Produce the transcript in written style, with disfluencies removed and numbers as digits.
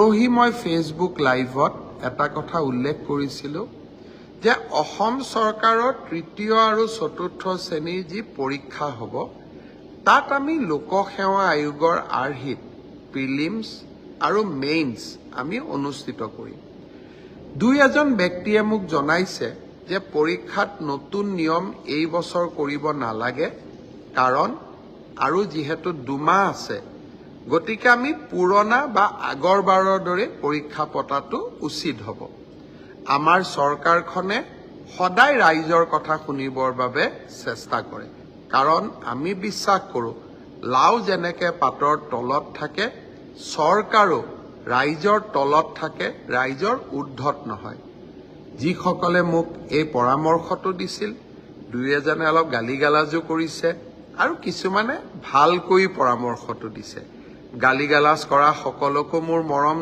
পৰহি মই ফেচবুক লাইভত এটা কথা উল্লেখ কৰিছিলোঁ যে অসম চৰকাৰৰ তৃতীয় আৰু চতুৰ্থ শ্ৰেণীৰ যি পৰীক্ষা হ'ব তাত আমি লোকসেৱা আয়োগৰ আৰ্হিত প্ৰিলিমছ আৰু মেইনছ আমি অনুষ্ঠিত কৰিম। দুই এজন ব্যক্তিয়ে মোক জনাইছে যে পৰীক্ষাত নতুন নিয়ম এই বছৰ কৰিব নালাগে, কাৰণ আৰু যিহেতু 2 মাহ আছে, গতিকে আমি পুৰণা বা আগৰবাৰৰ দৰে পৰীক্ষা পতাটো উচিত হ'ব। আমাৰ চৰকাৰখনে সদায় ৰাইজৰ কথা শুনিবৰ বাবে চেষ্টা কৰে, কাৰণ আমি বিশ্বাস কৰোঁ লাও যেনেকৈ পাতৰ তলত থাকে, চৰকাৰো ৰাইজৰ তলত থাকে, ৰাইজৰ ঊৰ্ধত নহয়। যিসকলে মোক এই পৰামৰ্শটো দিছিল, দুই এজনে অলপ গালিগালাজো কৰিছে আৰু কিছুমানে ভালকৈ পৰামৰ্শটো দিছে। গালিগালাজ কৰা সকলকো মোৰ মৰম